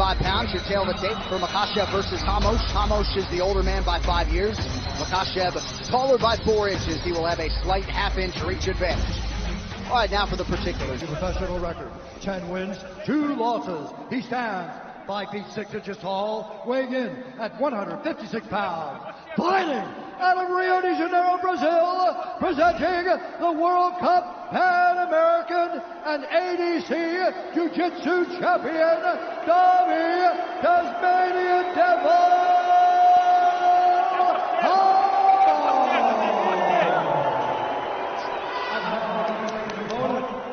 155 pounds. Your tail of the tape for MAKHACHEV versus Hamosh. Hamosh is the older man by 5 years. MAKHACHEV taller by 4 inches. He will have a slight half-inch reach advantage. All right, now for the particulars. Professional record, 10 wins, 2 losses. He stands 5 feet 6 inches tall, weighing in at 156 pounds. Fighting out of Rio de Janeiro, Brazil, presenting the World Cup Pan American and ADC Jiu-Jitsu champion, Tommy Tasmanian Devil.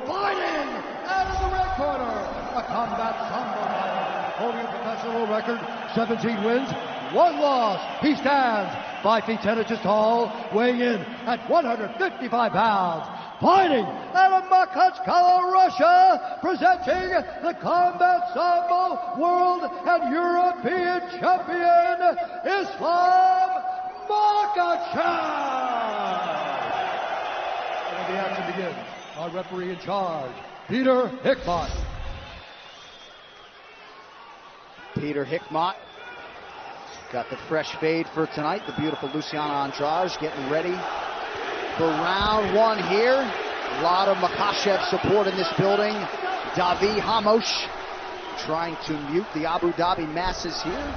Fighting out of the red corner, a combat sambo fighter, holding a professional record, 17 wins, 1 loss. He stands 5 feet 10 inches tall, weighing in at 155 pounds. Fighting out of Makhachkala, Russia, presenting the Combat Sambo World and European Champion, Islam Makhachev. And the action begins. Our referee in charge, Peter Hickmott. Peter Hickmott got the fresh fade for tonight. The beautiful Luciana Andrade getting ready for round 1 here. A lot of MAKHACHEV support in this building. Davi Hamosh trying to mute the Abu Dhabi masses here.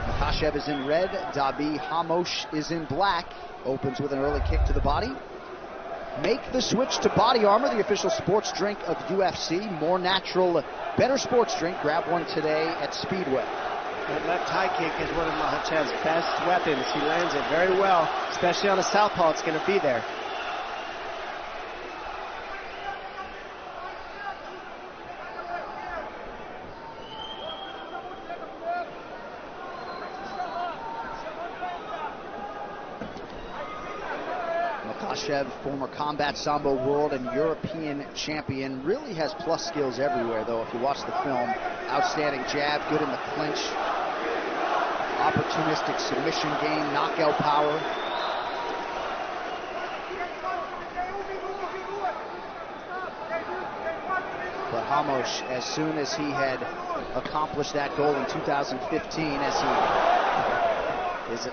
MAKHACHEV is in red. Davi Hamosh is in black. Opens with an early kick to the body. Make the switch to Body Armor, the official sports drink of UFC. More natural, better sports drink. Grab one today at Speedway. That left high kick is one of Makhachev's best weapons. He lands it very well, especially on a southpaw. It's going to be there. MAKHACHEV, former Combat Sambo World and European champion, really has plus skills everywhere, though, if you watch the film. Outstanding jab, good in the clinch, opportunistic submission game, knockout power. But Hamosh, as soon as he had accomplished that goal in 2015,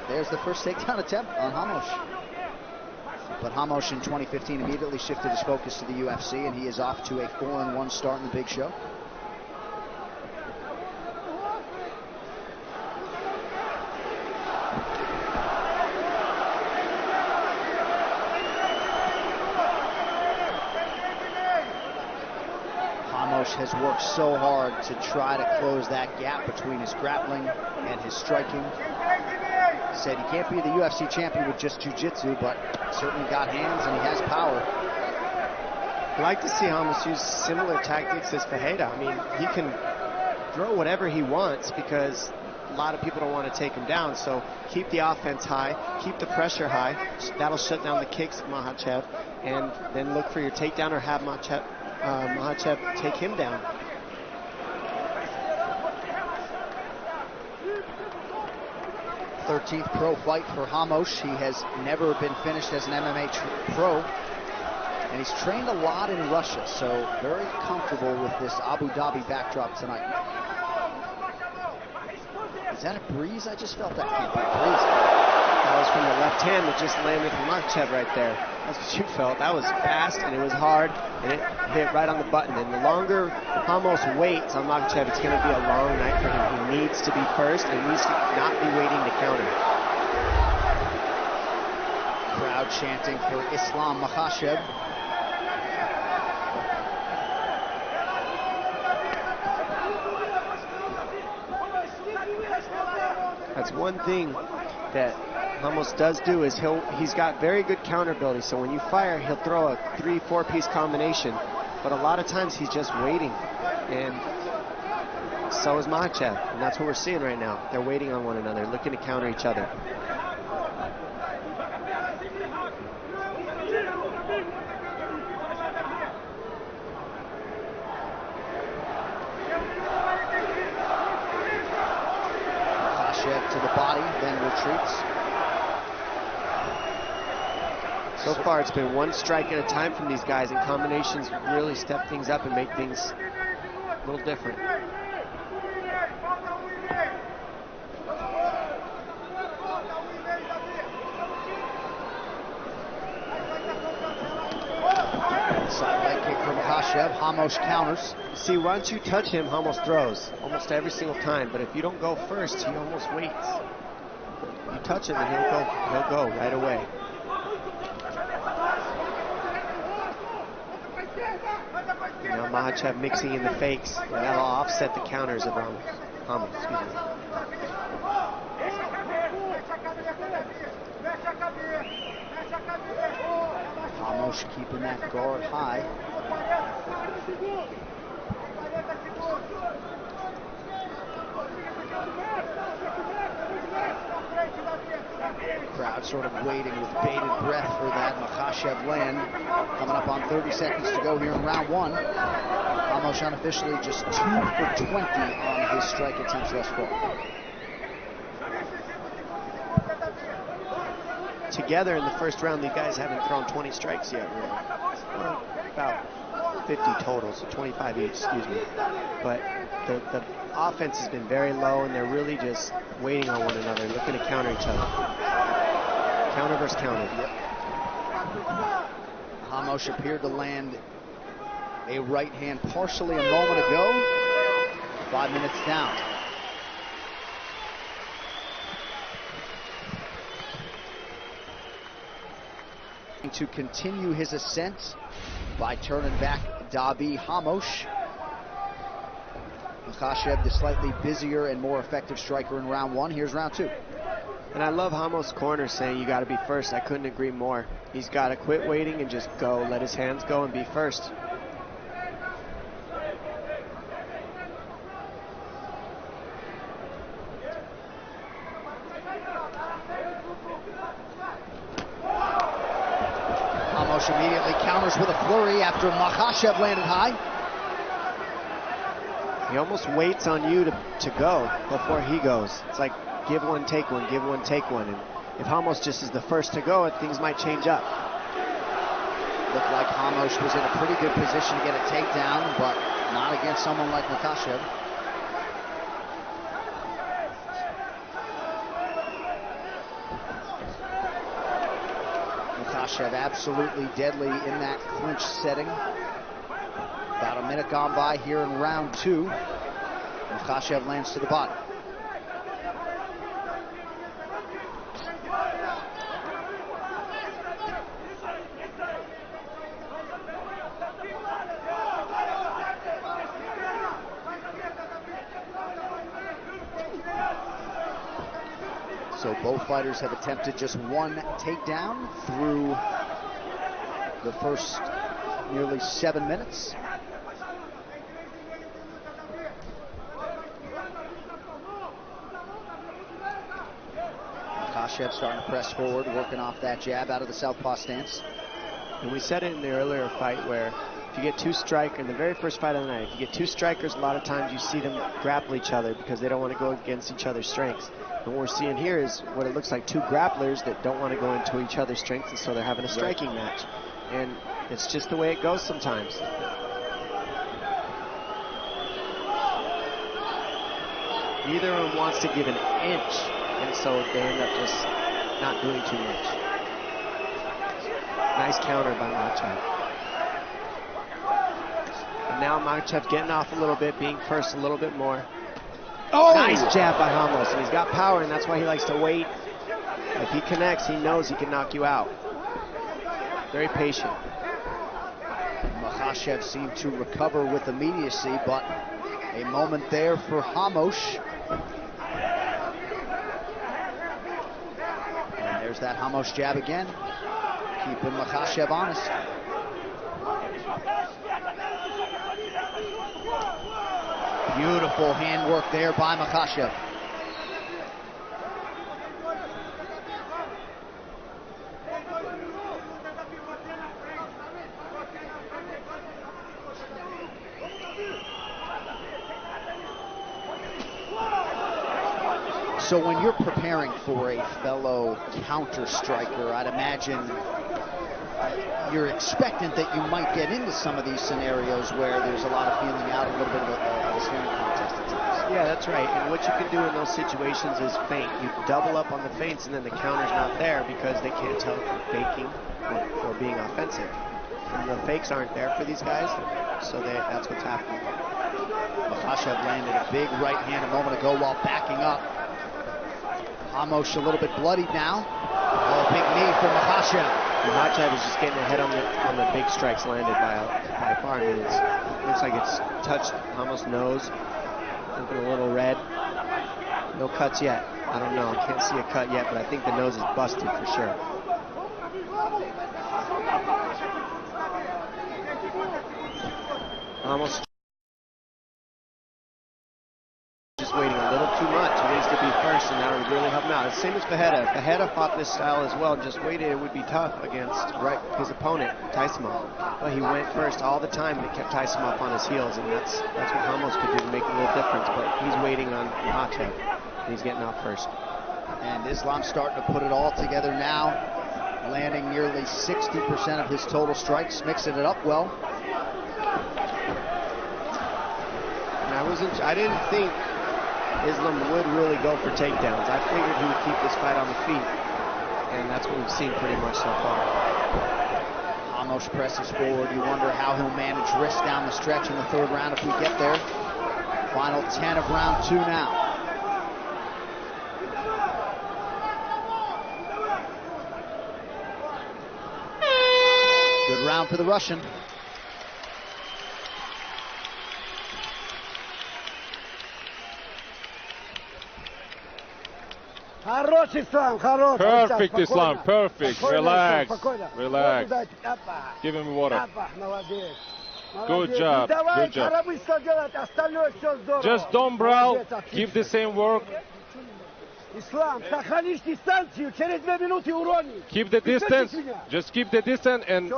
there's the first takedown attempt on Hamosh. But Hamosh in 2015 immediately shifted his focus to the UFC, and he is off to a 4-1 start in the big show. Hamosh has worked so hard to try to close that gap between his grappling and his striking. Said he can't be the UFC champion with just jiu-jitsu, but certainly got hands and he has power. I like to see Hamosh use similar tactics as Fajeda. I mean, he can throw whatever he wants because a lot of people don't want to take him down. So keep the offense high, keep the pressure high. That'll shut down the kicks of Makhachev, and then look for your takedown or have Makhachev take him down. 13th pro fight for Hamosh. He has never been finished as an MMA pro, and he's trained a lot in Russia, so very comfortable with this Abu Dhabi backdrop tonight. Is that a breeze? I just felt that can't be a breeze. That was from the left hand that just landed from Makhachev right there. That's what you felt. That was fast and it was hard and it hit right on the button. And the longer Hamosh waits on Makhachev, it's going to be a long night for him. He needs to be first and needs to not be waiting to counter. Crowd chanting for Islam Makhachev. That's one thing that Hamosh does do is he's got very good counter ability. So when you fire, he'll throw a 3-4 piece combination. But a lot of times he's just waiting. And so is Makhachev. And that's what we're seeing right now. They're waiting on one another, looking to counter each other. To the body, then retreats. So far, it's been one strike at a time from these guys, and combinations really step things up and make things a little different. Hamosh counters. See, once you touch him, Hamosh throws almost every single time. But if you don't go first, he almost waits. You touch him and he'll go right away. Now Makhachev mixing in the fakes, and that'll offset the counters of Hamosh. Excuse me. Hamosh keeping that guard high. Crowd sort of waiting with bated breath for that Makhachev land. Coming up on 30 seconds to go here in round one. Hamosh unofficially just 2 for 20 on his strike attempts thus far. Together in the first round, these guys haven't thrown 20 strikes yet, really. About 50 total, so 25 each, excuse me. But the offense has been very low, and they're really just waiting on one another, looking to counter each other. Counter versus counter. Yep. Hamosh appeared to land a right hand partially a moment ago. 5 minutes down. To continue his ascent by turning back Dabi Hamosh. Makhachev, the slightly busier and more effective striker in round one. Here's round two. And I love Hamosh's corner saying you got to be first. I couldn't agree more. He's got to quit waiting and just go, let his hands go and be first. Hamosh immediately counters with a flurry after Makhachev landed high. He almost waits on you to go before he goes. It's like give one, take one, give one, take one. And if Hamosh just is the first to go, things might change up. Looked like Hamosh was in a pretty good position to get a takedown, but not against someone like Makhachev. Makhachev absolutely deadly in that clinch setting. About a minute gone by here in round two. Makhachev lands to the bottom. So both fighters have attempted just one takedown through the first nearly 7 minutes. Makhachev starting to press forward, working off that jab out of the southpaw stance. And we said it in the earlier fight where if you get two strikers, in the very first fight of the night, if you get two strikers, a lot of times you see them grapple each other because they don't want to go against each other's strengths. And what we're seeing here is what it looks like two grapplers that don't want to go into each other's strengths, and so they're having a striking match. And it's just the way it goes sometimes. Neither of them wants to give an inch, and so they end up just not doing too much. Nice counter by Makhachev. And now Makhachev getting off a little bit, being first a little bit more. Oh! Nice jab by Hamosh, and he's got power, and that's why he likes to wait. If he connects, he knows he can knock you out. Very patient. Makhachev seemed to recover with immediacy, but a moment there for Hamosh. And there's that Hamosh jab again, keeping Makhachev honest. Beautiful handwork there by Makhachev. So when you're preparing for a fellow counter striker, I'd imagine you're expectant that you might get into some of these scenarios where there's a lot of feeling out, a little bit of a staring contest at times. Yeah, that's right. And what you can do in those situations is feint. You double up on the feints, and then the counter's not there because they can't tell if you're faking or being offensive. And the fakes aren't there for these guys. So that's what's happening. Makhachev landed a big right hand a moment ago while backing up. Ramos a little bit bloodied now. Oh, big knee for Makhachev. Makhachev is just getting ahead on the big strikes landed by far. I mean, it looks like it's touched Ramos' nose. Looking a little red. No cuts yet. I don't know. I can't see a cut yet, but I think the nose is busted for sure. Ramos just waiting a little too much. He needs to be first, and that would really help him out. Same as Fajeda. Fajeda fought this style as well, just waited. It would be tough against his opponent, Taisimov. But he went first all the time, and it kept Taisimov on his heels, and that's what Ramos could do to make a little difference. But he's waiting on Makhachev, and he's getting out first. And Islam starting to put it all together now, landing nearly 60% of his total strikes, mixing it up well. And I didn't think Islam would really go for takedowns. I figured he would keep this fight on the feet, and that's what we've seen pretty much so far. Ramos presses forward. You wonder how he'll manage wrist down the stretch in the third round if we get there. Final 10 of round 2 now. Good round for the Russian. Perfect, Islam, perfect. Relax, relax. Give him water. Good job, good job. Just don't brawl, give the same work. Keep the distance, just keep the distance, and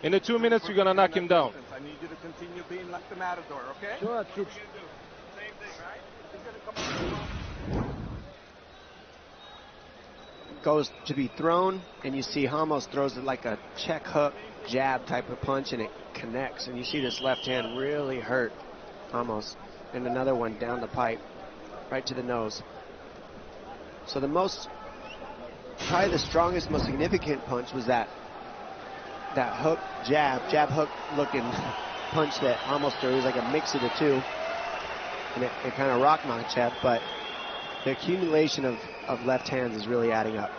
in the 2 minutes you're gonna knock him down. I need you to continue being like the Matador, okay? Goes to be thrown, and you see Ramos throws it like a check hook jab type of punch, and it connects, and you see this left hand really hurt Ramos, and another one down the pipe right to the nose. So probably the strongest, most significant punch was that hook jab hook looking punch that Ramos threw. It was like a mix of the two, and it kind of rocked Makhachev, but the accumulation of left hands is really adding up.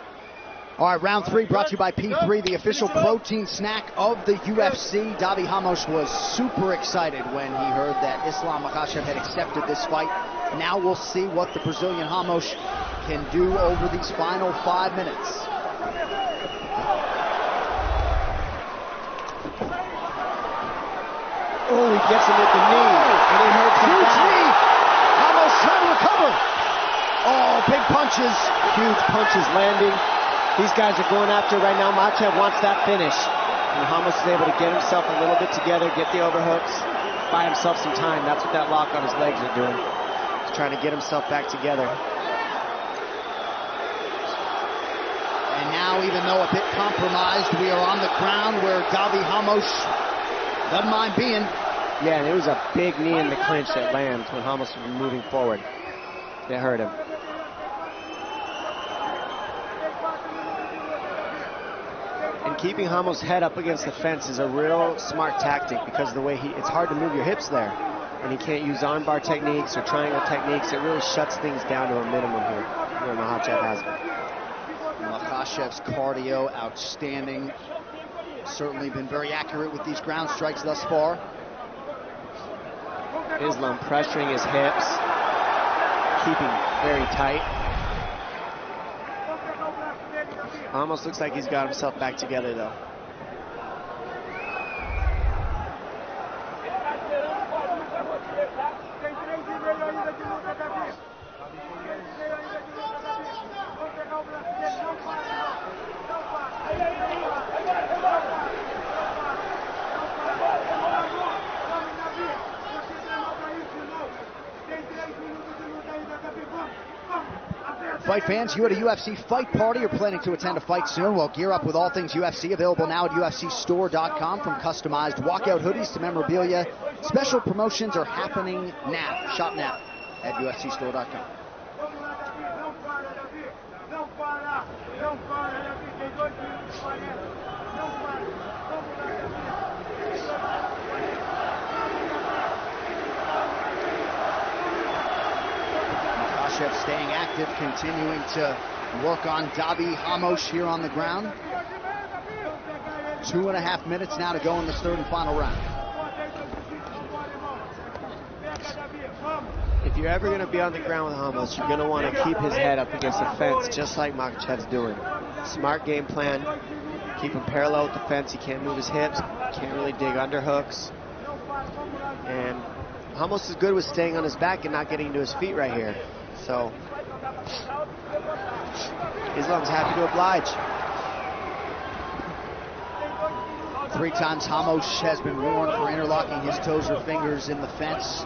All right, round 3 brought to you by P3, the official protein snack of the UFC. Davi Ramos was super excited when he heard that Islam Makhachev had accepted this fight. Now we'll see what the Brazilian Ramos can do over these final 5 minutes. Oh, he gets him with the knee, and he hurts him. Huge knee! Ramos trying to recover. Oh, big punches. Huge punches landing. These guys are going after it right now. Makhachev wants that finish. And Ramos is able to get himself a little bit together, get the overhooks, buy himself some time. That's what that lock on his legs are doing. He's trying to get himself back together. And now, even though a bit compromised, we are on the ground where Davi Ramos doesn't mind being. Yeah, and it was a big knee in the clinch that lands when Ramos was moving forward. It hurt him. And keeping Ramos' head up against the fence is a real smart tactic because of the way it's hard to move your hips there. And he can't use armbar techniques or triangle techniques. It really shuts things down to a minimum here, where Makhachev has it. Makhachev's cardio outstanding. Certainly been very accurate with these ground strikes thus far. Islam pressuring his hips, keeping very tight. Almost looks like he's got himself back together, though. Fight fans, you at a UFC fight party or planning to attend a fight soon? Well, gear up with all things UFC, available now at UFCstore.com. From customized walkout hoodies to memorabilia, special promotions are happening now. Shop now at UFCstore.com. Makhachev staying active, continuing to work on Davi Hamosh here on the ground. 2.5 minutes now to go in this third and final round. If you're ever going to be on the ground with Hamosh, you're going to want to keep his head up against the fence, just like Makhachev's doing. Smart game plan. Keep him parallel with the fence. He can't move his hips. Can't really dig underhooks. And Hamosh is good with staying on his back and not getting to his feet right here. So Islam's happy to oblige. 3 times Hamosh has been warned for interlocking his toes or fingers in the fence.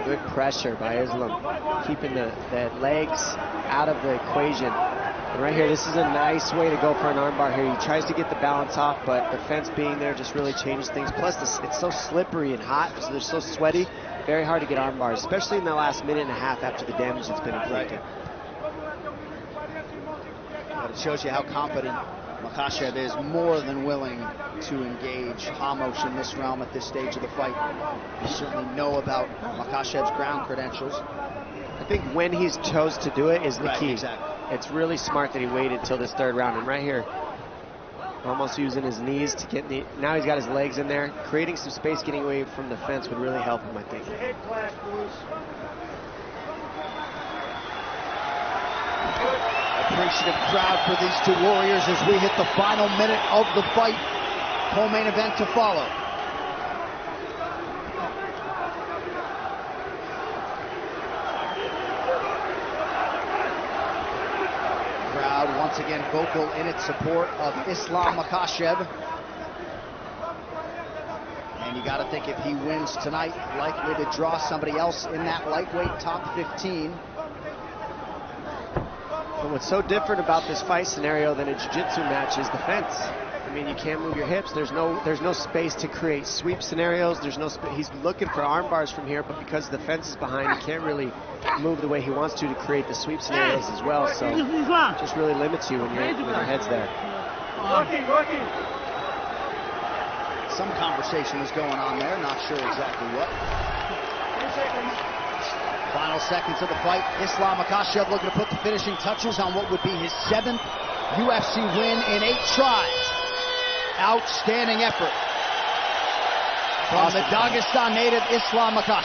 Good pressure by Islam, keeping the legs out of the equation. And right here, this is a nice way to go for an armbar here. He tries to get the balance off, but the fence being there just really changes things. Plus, it's so slippery and hot, so they're so sweaty. Very hard to get arm bars, especially in the last minute and a half after the damage that's been inflicted. But it shows you how confident Makhachev is, more than willing to engage Hamosh in this realm at this stage of the fight. You certainly know about Makhachev's ground credentials. I think when he's chose to do it is the key. Exactly. It's really smart that he waited till this third round. And right here, almost using his knees to get now he's got his legs in there. Creating some space, getting away from the fence would really help him, I think. Appreciative crowd for these two warriors as we hit the final minute of the fight. Co-main event to follow. Crowd once again vocal in its support of Islam Makhachev. And you got to think if he wins tonight, likely to draw somebody else in that lightweight top 15. But what's so different about this fight scenario than a jiu-jitsu match is the fence. I mean, you can't move your hips. There's no space to create sweep scenarios. He's looking for arm bars from here, but because the fence is behind, he can't really move the way he wants to create the sweep scenarios as well. So it just really limits you when your head's there. Some conversation was going on there, not sure exactly what. Final seconds of the fight. Islam Makhachev looking to put the finishing touches on what would be his 7th UFC win in 8 tries. Outstanding effort from the Dagestan native Islam Makhachev.